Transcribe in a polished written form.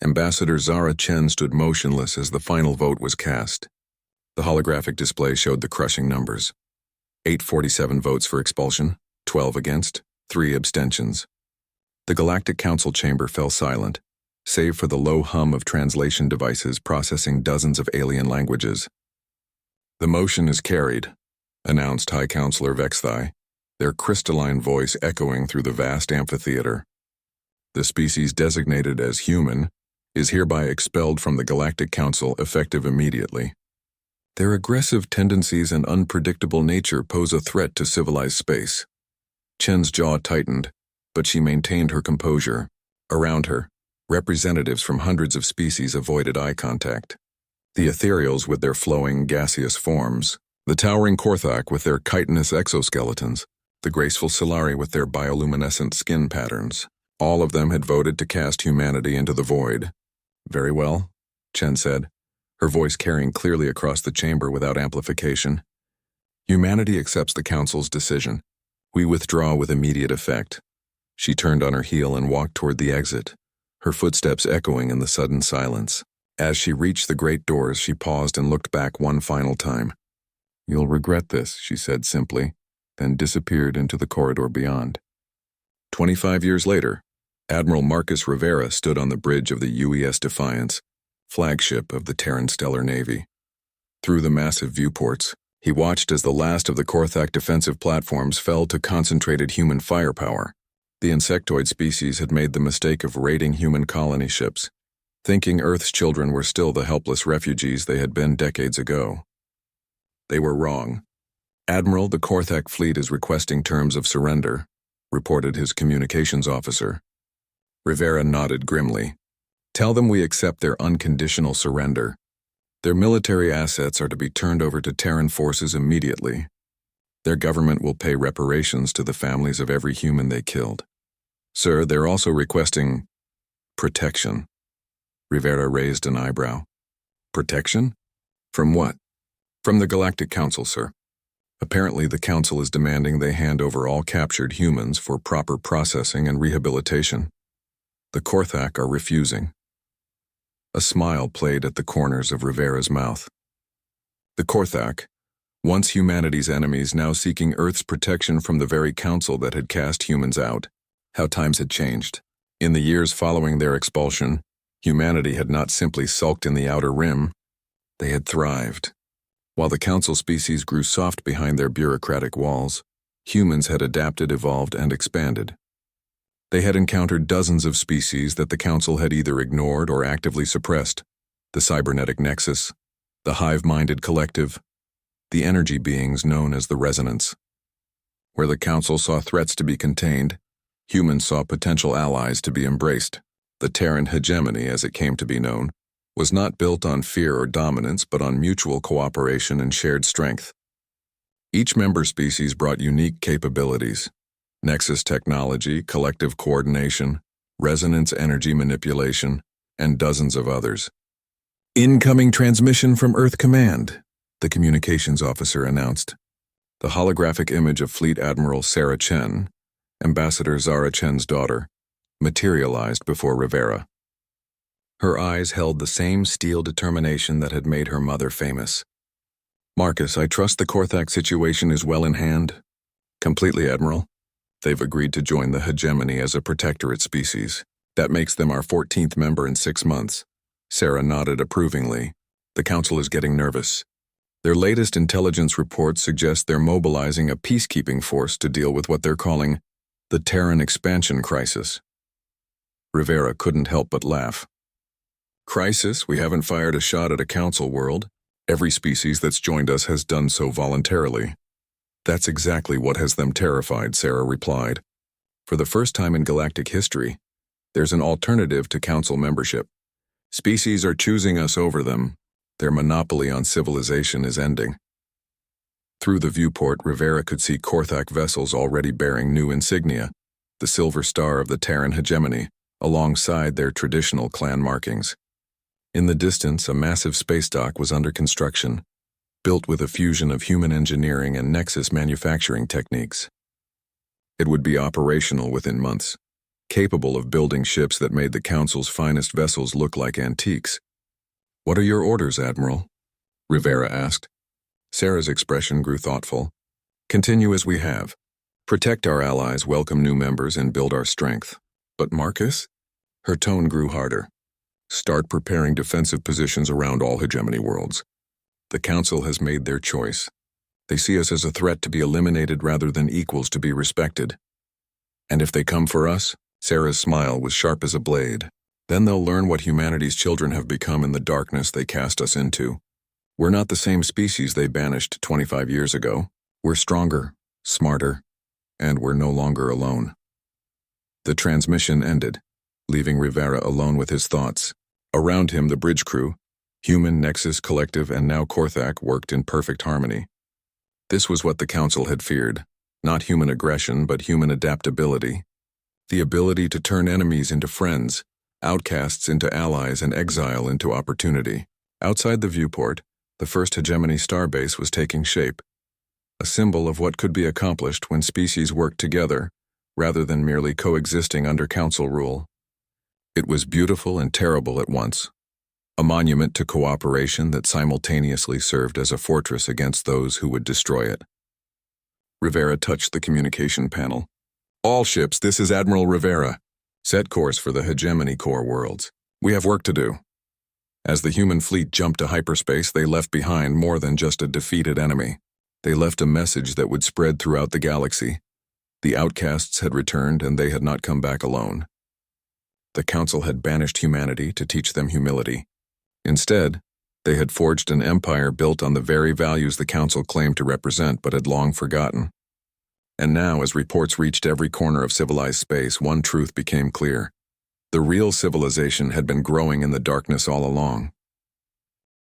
Ambassador Zara Chen stood motionless as the final vote was cast. The holographic display showed the crushing numbers. 847 votes for expulsion, 12 against, 3 abstentions. The Galactic Council chamber fell silent, save for the low hum of translation devices processing dozens of alien languages. "The motion is carried," announced High Counselor Vexthai, their crystalline voice echoing through the vast amphitheater. "The species designated as human is hereby expelled from the Galactic Council effective immediately. Their aggressive tendencies and unpredictable nature pose a threat to civilized space." Chen's jaw tightened, but she maintained her composure. Around her, representatives from hundreds of species avoided eye contact. The ethereals with their flowing, gaseous forms, the towering Korthak with their chitinous exoskeletons, the graceful Solari with their bioluminescent skin patterns. All of them had voted to cast humanity into the void. "Very well," Chen said, her voice carrying clearly across the chamber without amplification. "Humanity accepts the Council's decision. We withdraw with immediate effect." She turned on her heel and walked toward the exit, her footsteps echoing in the sudden silence. As she reached the great doors, she paused and looked back one final time. "You'll regret this," she said simply, then disappeared into the corridor beyond. 25 years later, Admiral Marcus Rivera stood on the bridge of the UES Defiance, flagship of the Terran Stellar Navy. Through the massive viewports, he watched as the last of the Korthak defensive platforms fell to concentrated human firepower. The insectoid species had made the mistake of raiding human colony ships, thinking Earth's children were still the helpless refugees they had been decades ago. They were wrong. "Admiral, the Korthak fleet is requesting terms of surrender," reported his communications officer. Rivera nodded grimly. "Tell them we accept their unconditional surrender. Their military assets are to be turned over to Terran forces immediately. Their government will pay reparations to the families of every human they killed. Sir, they're also requesting protection." Rivera raised an eyebrow. "Protection? From what?" "From the Galactic Council, sir. Apparently the Council is demanding they hand over all captured humans for proper processing and rehabilitation. The Korthak are refusing." A smile played at the corners of Rivera's mouth. The Korthak, once humanity's enemies, now seeking Earth's protection from the very Council that had cast humans out. How times had changed. In the years following their expulsion, humanity had not simply sulked in the outer rim, they had thrived. While the Council species grew soft behind their bureaucratic walls, humans had adapted, evolved, and expanded. They had encountered dozens of species that the Council had either ignored or actively suppressed: the cybernetic nexus, the hive-minded collective, the energy beings known as the resonance. Where the Council saw threats to be contained, humans saw potential allies to be embraced. The Terran hegemony, as it came to be known, was not built on fear or dominance, but on mutual cooperation and shared strength. Each member species brought unique capabilities: nexus technology, collective coordination, resonance energy manipulation, and dozens of others. "Incoming transmission from Earth Command," the communications officer announced. The holographic image of Fleet Admiral Sarah Chen, Ambassador Zara Chen's daughter, materialized before Rivera. Her eyes held the same steel determination that had made her mother famous. "Marcus, I trust the Korthak situation is well in hand." "Completely, Admiral. They've agreed to join the hegemony as a protectorate species. That makes them our 14th member in 6 months." Sarah nodded approvingly. "The Council is getting nervous. Their latest intelligence reports suggest they're mobilizing a peacekeeping force to deal with what they're calling the Terran expansion crisis." Rivera couldn't help but laugh. "Crisis? We haven't fired a shot at a Council world. Every species that's joined us has done so voluntarily." "That's exactly what has them terrified," Sarah replied. "For the first time in galactic history, there's an alternative to Council membership. Species are choosing us over them. Their monopoly on civilization is ending." Through the viewport, Rivera could see Korthak vessels already bearing new insignia, the silver star of the Terran hegemony, alongside their traditional clan markings. In the distance, a massive space dock was under construction, built with a fusion of human engineering and nexus manufacturing techniques. It would be operational within months, capable of building ships that made the Council's finest vessels look like antiques. "What are your orders, Admiral?" Rivera asked. Sarah's expression grew thoughtful. "Continue as we have. Protect our allies, welcome new members, and build our strength. But Marcus?" Her tone grew harder. "Start preparing defensive positions around all hegemony worlds. The Council has made their choice. They see us as a threat to be eliminated rather than equals to be respected. And if they come for us," Sarah's smile was sharp as a blade, "then they'll learn what humanity's children have become in the darkness they cast us into. We're not the same species they banished 25 years ago. We're stronger, smarter, and we're no longer alone." The transmission ended, leaving Rivera alone with his thoughts. Around him, the bridge crew, Human, Nexus, Collective, and now Korthak, worked in perfect harmony. This was what the Council had feared. Not human aggression, but human adaptability. The ability to turn enemies into friends, outcasts into allies, and exile into opportunity. Outside the viewport, the first hegemony starbase was taking shape, a symbol of what could be accomplished when species worked together, rather than merely coexisting under Council rule. It was beautiful and terrible at once, a monument to cooperation that simultaneously served as a fortress against those who would destroy it. Rivera touched the communication panel. "All ships, this is Admiral Rivera. Set course for the hegemony core worlds. We have work to do." As the human fleet jumped to hyperspace, they left behind more than just a defeated enemy. They left a message that would spread throughout the galaxy. The outcasts had returned, and they had not come back alone. The Council had banished humanity to teach them humility. Instead, they had forged an empire built on the very values the Council claimed to represent but had long forgotten. And now, as reports reached every corner of civilized space, one truth became clear. The real civilization had been growing in the darkness all along.